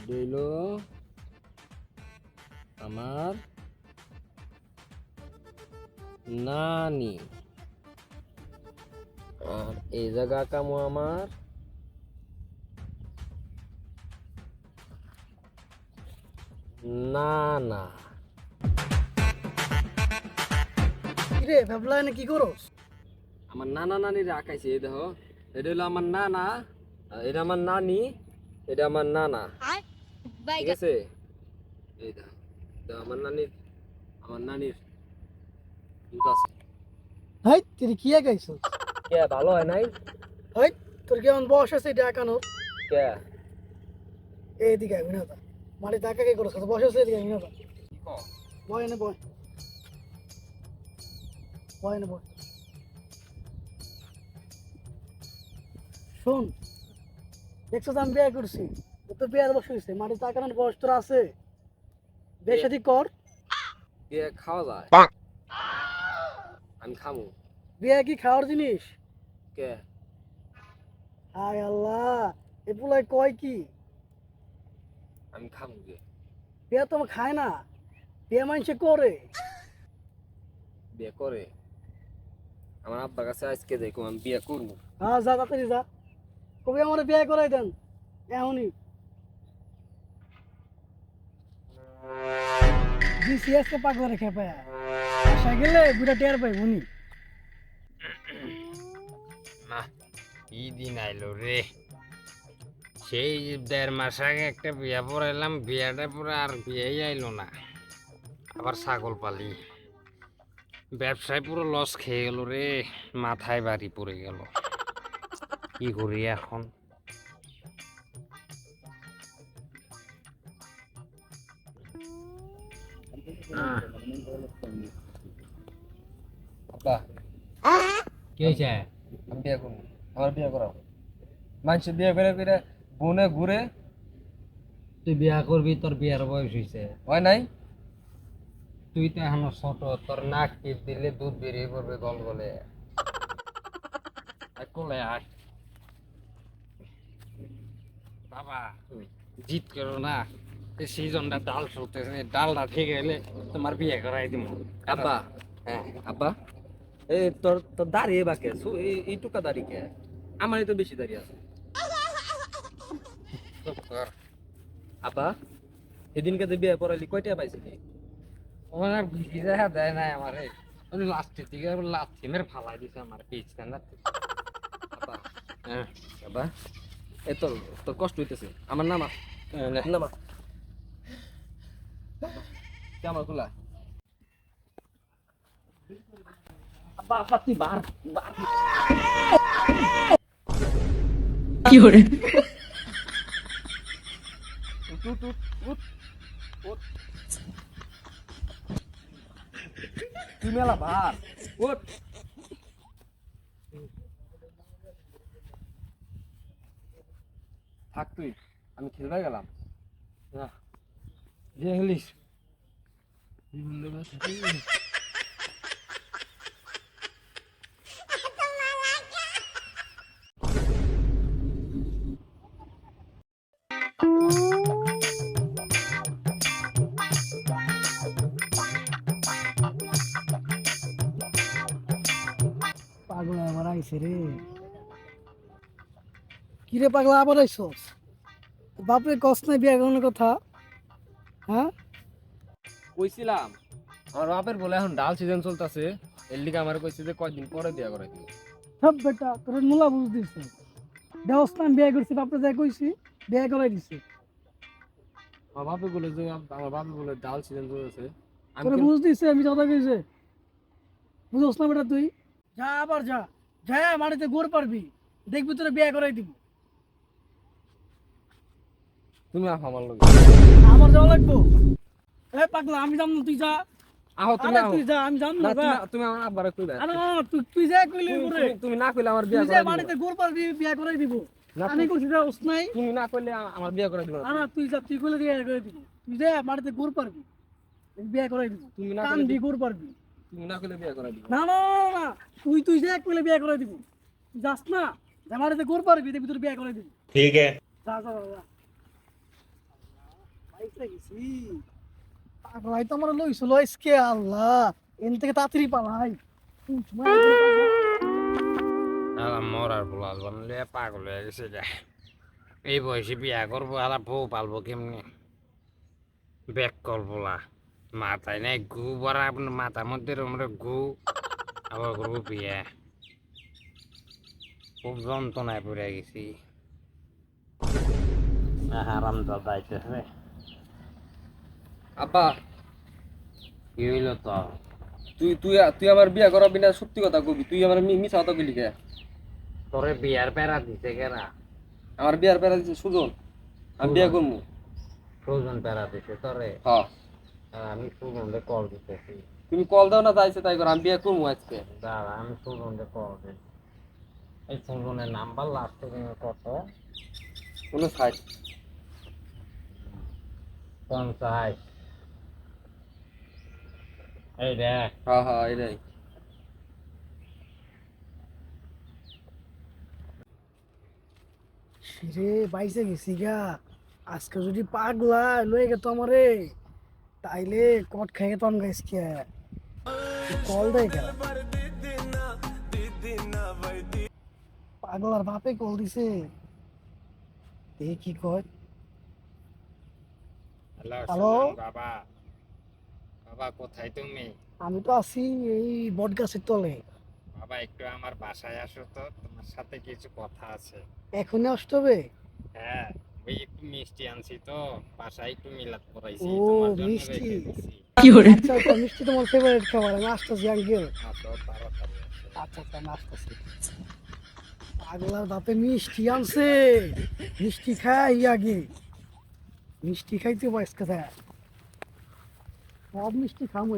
হইল আমার নানি, আর এই জায়গা কামো আমার নানা। কিরে ভাবলাই না কি করস? আমার নানা নানির আঁকাইছে, এই দেখো, এটা হলো আমার নানা, আর এটা আমার নানি, এটা আমার নানা, ঠিক আছে? এই দেখো, এটা আমার নানির দুধ আছে। হাই তুই কি গাইছ? কে ভালো হয় নাই? হাই তোর কেমন বয়স আছে এটা একানোর? কে এইদিকে আইবি না তা মানে টাকা কে করছ? বয়স আছে এদিকে আইবি না তা কি কও? বয় না বয় বয় না বয়। শোন, দেখছো তো আমি বিয়ে করছি, ও তো বিয়ের বয়স হয়েছে, মানে টাকা না বয়স তোর আছে, বিয়ে শাদী কর। কে খাওয়া যায়? আমি খামু। বিয়ে কি খাওয়ার জিনিস? কে হায় আল্লাহ, এ পুলাই কয় কি? আমি খামু কে? বিয়ে তো খায় না, বিয়ে মানুষে করে। বিয়ে করে? আমার আব্বার কাছে আজকে দেখো আমি বিয়ে করবো। হ্যাঁ যা তাড়াতাড়ি যা, কবে আমার বিয়ে করাই দেন এখনই। জিসিএস কে পাগলা রেখে পায় আশা গেলে বুড়া টের পাই উনি। না, কি দিন আইলো রে। সেই 1.5 মাস আগে একটা বিয়া পড়াইলাম, বিয়াটা পরে আর বিয়েই আইলো না। আবার ছাগল পালি, ব্যবসায় পুরো লস খেয়ে গেল রে, মাথায় বাড়ি পড়ে গেল। কি করি এখন? আব্বা, কি হয়েছে? আমি বিয়ে করবো, আমার বিয়ে করাও। মানুষ বিয়ে করে করে বনে ঘুরে, তুই বিয়া করবি, তোর বিয়ার বয়স হয়েছে। হয় নাই? তুই তো এখনো ছোট, তোর নাক টিপ দিলে দুধ বেরিয়ে পড়বে গল গলে। আয় কোলে আয়। বাবা জিত করো না, এই সিজনটা ডাল চলতেছে, ডালটা ঠিক গেলে তোমার বিয়ে করাই দিব। আব্বা, হ্যাঁ আব্বা, এই তোর তোর দাড়ি বাকে এইটুকা দাড়ি কে? আমারই তো বেশি দাড়ি আছে। চুপ কর। আব্বা, সেদিনকে যে বিয়ে পড়াইলি কয়টা পাইছিলি? ওরা বিক্রি দেখা দেয় নাই আমারে, ওই লাস্টের দিকে লাথি মেরে ফালাই দিছে আমার পিচ কান্দার। আব্বা, হ্যাঁ আব্বা, এই তোর তোর কষ্ট হইতেছে, আমার নামা, নামা, আমার খোলা। আব্বা আব্বা তুই বার বার। কি করে? উঠ উঠ উঠ উঠ উঠ। তুই মেলা ভার, উঠ। থাক তুই, আমি খেলবে গেলাম। যে হলিস পাগলা আবার আইছে রে। কি রে পাগলা আবার আইছস? বাপরে কস নাই বিয়ে করানোর কথা? হ্যাঁ কইছিলাম আমার বাপের বলে এখন ডাল সিজন চলতেছে, এর লিগে আমার কইছে যে কয়দিন পরে বিয়া করাই দিবে। সব বেটা তোর মূলা বুঝ দিছে, দেওস না আমি বিয়ে করছি, বাপরে যাই কইছি বিয়ে করাই দিছে। আমার বাপে বলে যে আমার বাপে বলে ডাল সিজন চলতেছে। আমি তোরে বুঝ দিছে, আমি কথা কইছে বুঝোস না বেটা তুই? যা আবার যা, যা মাটিতে গোড় পারবি, দেখবি তোরে বিয়ে করাই দিব। তুমি আহ আমার লগে। আমার যাওয়া লাগবো? এ পাগলা আমি যাম না, তুই যা। আহো তুমি আরে আহো। তুই যা, আমি যাম না না, যা। তুমি আমার আব্বারে কইবা। আরে না, তুই তুই যা কইলি করে, তুমি না কইলে আমার বিয়া তুই যা করাই দিবে মাটিতে না। গোড় পারবি বিয়ে করাই দিব। না, আমি কইছি যাওস নাই। তুমি না কইলে আমার বিয়া করাই দিবে না। আরে তুই যা, তুই কইলে বিয়ে করে দিব। তুই যা মাটিতে গোড় পারবি, বিয়ে করাই দিব। তুমি না কান কইলে দি গোড় পারবি। তুমি না কইলে বিয়া করাই দিবে না না না, না, তুই তুই যা কইলে বিয়ে করাই দিব। তুই যাস না, যা মাটিতে গোড় পারবি, দেখবি তোর বিয়ে করাই দিব। ठीक है। যা যা যা। আইসা গেছি পাগলাই তো আমার লইছিল আজকে আল্লাহ এন থেকে তাড়াতাড়ি পালাই কোন সময় আইছে রে পাগলা? আলা মরার পোলা বানলে পাগল হয়ে গেছে গা। এই বয়সে বিয়া করবো আলা বউ পালবো কেমনি? ব্যাক কল পোলা মাথায় নাই গু ভরা আপনার মাথার মধ্যে আমরা গু আবার করবো বিয়া। খুব যন্ত্রণায় পড়ে গেছি। হারাম দাদা আইতেছে। আব্বা কি হইল তো? তুই তুই তুই আমার বিয়া করাবি না, সত্যি কথা কবি। তুই আমার মিছা কথা কইলি কে? তোরে বিয়ার প্যারা দিছে কেরা? আমার বিয়ার পেরা দিছে সুজন, আমি বিয়া করবো। সুজন প্যারা দিছে তোরে? হ্যাঁ, আর আমি সুজনকে কল দিতেছি। তুমি কল দাও না, যাইছে তাই কর, আমি বিয়া করবো আজকে। দাঁড়া আমি সুজনকে কল দিই। এই সুজনের নাম্বার লাস্টে কত? কোনো সাইড 50। এই দেখ হ্যাঁ হ্যাঁ এটাই। রে বাইসে গেছি গা আজকে যদি পাগলা লয়ে গেত আমারে তাইলে কট খাই গেতাম গাইসকে কল দেয় কে পাগলার বাপে কল দিছে দেখি কি কয় হ্যালো হ্যালো? সুজন বাবা। বাবা কোথায় তুমি? আমি তো আছি এই বট গাছের তলে বাবা একটু আমার বাসায় আসো তো, তোমার সাথে কিছু কথা আছে। এখনই আসতে হবে হ্যাঁ ওই একটু মিষ্টি আনছি তো, বাসায় একটু মিলাদ করাইছি ও, তোমার জন্য মিষ্টি। রেখে দিছি। আচ্ছা আচ্ছা মিষ্টি তোমার ফেভারিট খাবার আমি আসতেছি আঙ্কেল আসো তাড়াতাড়ি আসো। আচ্ছা আচ্ছা আমি আসতেছি পাগলার বাপে মিষ্টি আনছে মিষ্টি খাই আগে মিষ্টি খাইতে বয়স কথা সব মিষ্টি খামো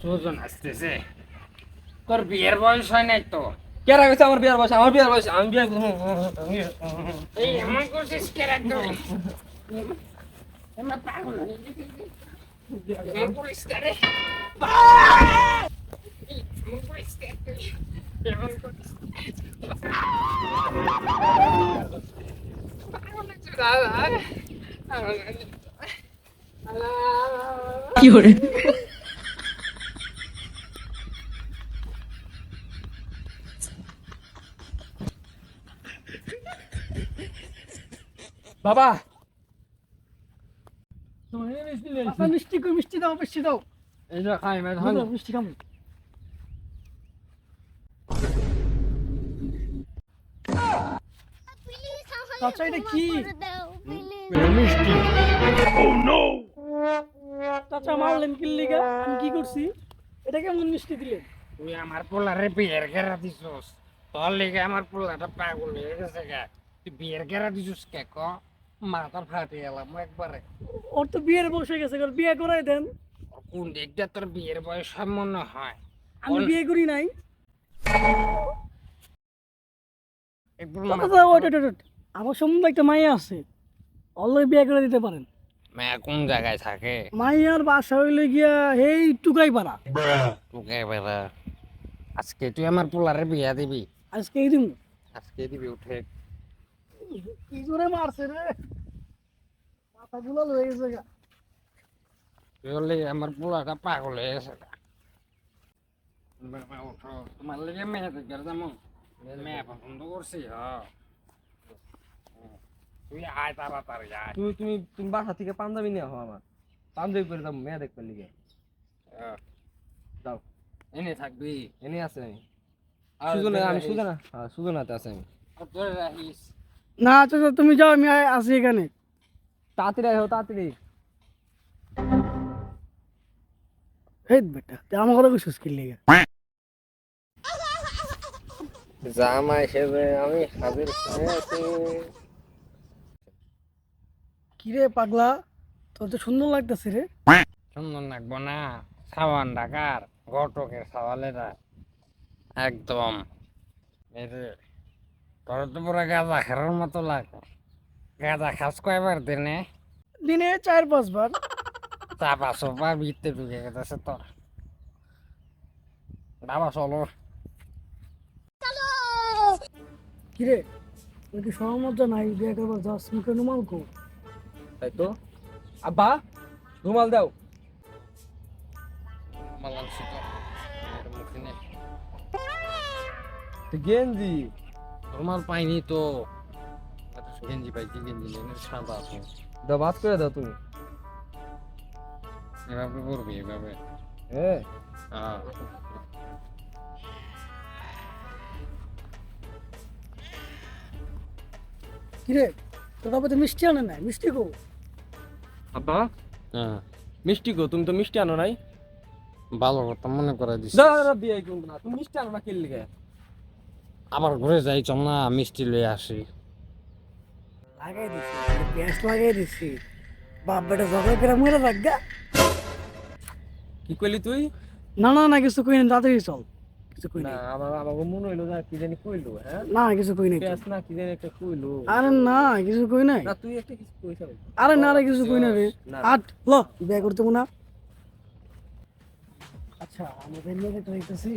সুজন আসতেছে। তোর বিয়ের বয়স হয় নাই তো? কেরা গেছে আমার বিয়ার বয়স? আমার বিয়ার বয়স, আমি বিয়া করবো। এই এমন করছিস কেন একদম? এমন পাগল হয়ে গেছিস? এমন করিস কেন রে? এই, এমন করিস কেন তুই? এমন করিস? পাগল হয়েছিস দাদা? কি করে বাবা আপা মিষ্টি কই মিষ্টি দাও মিষ্টি দাও এই যে খাই মে দাও, মিষ্টি খামো চাচা এটা কি মিষ্টি। চাচা মারলেন কি লিগা আমি কি করছি এটা কেমন মিষ্টি দিলেন তুই আমার পোলারে বিয়ের গেরা দিছস, তোর লেগে আমার পোলাটা পাগল হয়ে গেছে গা। তুই বিয়ের গেরা দিছস কে ক? মাথা ফাটে গেলাম একবারে। ওর তো বিয়ের বসে গেছে এবার বিয়ে করাই দেন কোন দিকটা তোর বিয়ের বয়স হয় মনে হয়? আমি বিয়ে করি নাই একটু চাচা ওইট ওইট ওইট আমার সম্বন্ধে একটা মাইয়া আছে অলরেডি বিয়ে করে দিতে পারেন মেয়ে কোন জায়গায় থাকে? মাইয়ার বাসা হইলে গিয়া এই টুকাই পাড়া তোকে বেড়া আজকে তুই আমার পোলারে বিয়া দিবি? আজকে এই দিন আজকে দিবি উঠে। কি জোরে মারছে রে মাথা গুলো লয়ে গেছে গা তুই হলে আমার পোলাটা পাগল হয়ে গেছে গা। বাবা উঠো, তোমার লেগে মেয়ে দেখে যেমন মেয়ে পছন্দ করছি। তুই আয় তাড়াতাড়ি আয়। তুমি তুমি তুমি বাসা থেকে পাঞ্জাবি নিয়ে হো, আমার পাঞ্জাবি পরে যাবো মেয়ে দেখবার লিগে। যাও, এনে থাকবি। এনে আছে আমি আর সুজনে, আমি রাখিস। সুজনা, হ্যাঁ সুজনাতে আছে আমি। আর ধরে রাখিস। না চাচা তুমি যাও আমি আছি এখানে তাড়াতাড়ি আয়, তাড়াতাড়ি। এই বেটা তুই আমার কথা কইছিস কি লিগা জামাই সেজে আমি হাজির হয়ে আছি। কি রে পাগলা তোর তো সুন্দর লাগতেছে রে সুন্দর লাগবো না? সাবান ঢাকার ঘটকের সাওয়ালেরা একদম। এই রে, তোর তো পুরো গাঁজা খেরার মতো লাগে। গাঁজা খাস কয়বার দিনে? দিনে 4-5 বার চাপা সোপা ভিতরে ঢুকে গেছে তোর। বাবা চলো। কি রে তোর কি সহমত নাই বিয়ে করবার যাস মুখে নুমাল কো তাই তো আব্বা রুমাল দাও মালান সুতো এর মুখে নে গেঞ্জি রুমাল পাইনি তো গেঞ্জি পাইছি গেঞ্জি নেই সাদা আছে দাও বাদ করে দাও তুমি এভাবে করবি এভাবে হ্যাঁ হ্যাঁ কিরে তোর বাবা তো মিষ্টি আনে নাই মিষ্টি কো আব্বা হ্যাঁ মিষ্টি গো তুমি তো মিষ্টি আনো নাই ভালো কথা মনে করে দিস দাঁড়া বিয়ে করবো না তুমি মিষ্টি আনো না কিনলে লিগে আবার ঘুরে যাই চল না মিষ্টি লয়ে আসি লাগাই দিছি গ্যাস লাগাই দিছি বাপ বেটা ঝগড়া করে মরে থাকগা কি কইলি তুই না না না কিছু কই না তাড়াতাড়ি চল কিছু কই না না আমার মনে হইলো না কি জানি কইলো হ্যাঁ না কিছু কই নাই পেঁয়াজ না কি জানি একটা কইলো আরে না কিছু কই নাই না তুই একটা কিছু কইছ আরে না রে কিছু কই না রে না। আট ল বিয়ে করতে না আচ্ছা আমাদের মেয়ে তো হইতেছি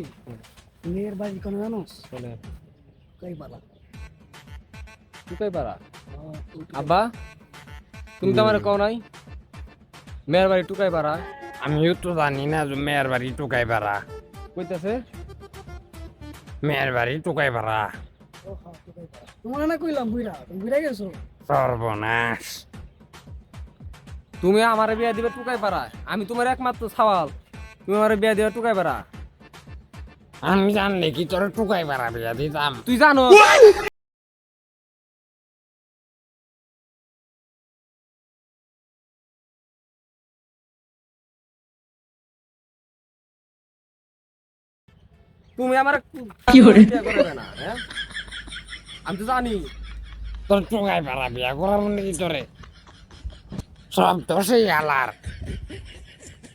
মেয়ের বাড়ি কোনো জানোস বলে কই বালা তুই কই পারা আব্বা তুমি তো আমার কও নাই মেয়ের বাড়ি টুকাই পারা আমিও তো জানি না যে মেয়ের বাড়ি টুকাই পারা কইতাছে মেয়ের বাড়ি টুকাই পারা তোমার না কইলাম বুইরা তুমি বুইরা গেছো সর্বনাশ তুমি আমার বিয়া দিবে টুকাই পারা আমি তোমার একমাত্র সওয়াল তুমি আমার বিয়া দিবে টুকাই পারা আমি জানলে কি তোর টুকাই পারা বিয়া দিতাম তুই জানো তুমি আমার কি করে না হ্যাঁ আমি তো জানি তোর টুকাই পারা বিয়া করার নাকি তোরে সব দোষই হালার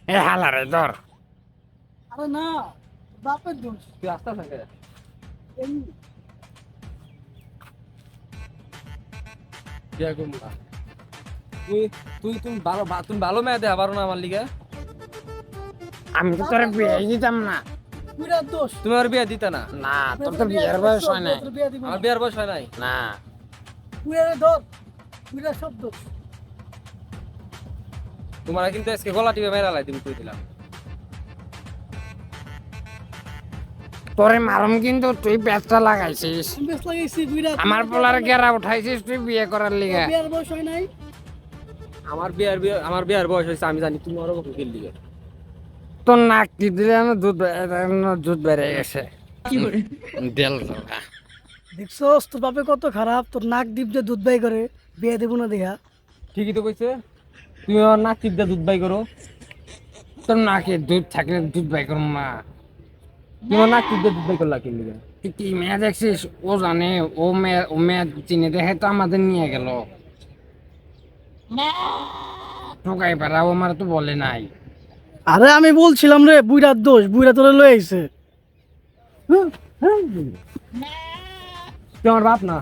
এ হালারে তোর আরে না বাপের দোষ তুই আস্তে থাকে এমনি বিয়া করবো না তুই তুই তুমি ভালো তুমি ভালো মেয়ে দেয়া পারো না আমার লিগে আমি তো তোরে বিয়ে দিতাম না বুইরা দোষ তুমি আমার বিয়া দিতে না না তোর তো বিয়ের বয়স হয় নাই তোর বিয়ে দিব আমার বিয়ার বয়স হয় নাই না বুইরা দোষ বুইরা সব দোষ তোমার কিন্তু আজকে গলা টিপে মেরা লাই তুমি কই দিলাম তোরে মারম কিন্তু তুই পেটটা লাগাইছিস বেশ লাগাইছি বুইরা আমার পোলার গেরা উঠাইছিস তুই বিয়ে করার লিগে বিয়ার বয়স হয় নাই আমার বিয়ার বয়স হয়েছে আমি জানি তুমি আরো কত খেললি তোর নাক কি দিলে না দুধ বেড়ে গেছে দেল তোরা দেখছস তোর বাপে কত খারাপ তোর নাক ডিপ দিয়ে দুধ বাই করে বিয়ে দেবো না দেখা ঠিকই তো কইছে তুমি আমার নাক টিপ দিয়ে দুধ বাই করো তোর নাকে দুধ থাকলে দুধ বাই করুম মা তুমি আমার নাক টিপ দিয়ে দুধ বাই করলা কিনলি তুই কি মেয়ে দেখছিস ও জানে ও মেয়ে চিনে দেখে তো আমাদের নিয়ে গেল টোকাই পারা ও আমার তো বলে নাই আরে আমি বলছিলাম রে বুইরার দোষ বুইরা তোরে লয়ে আইছে তুই আমার বাপ না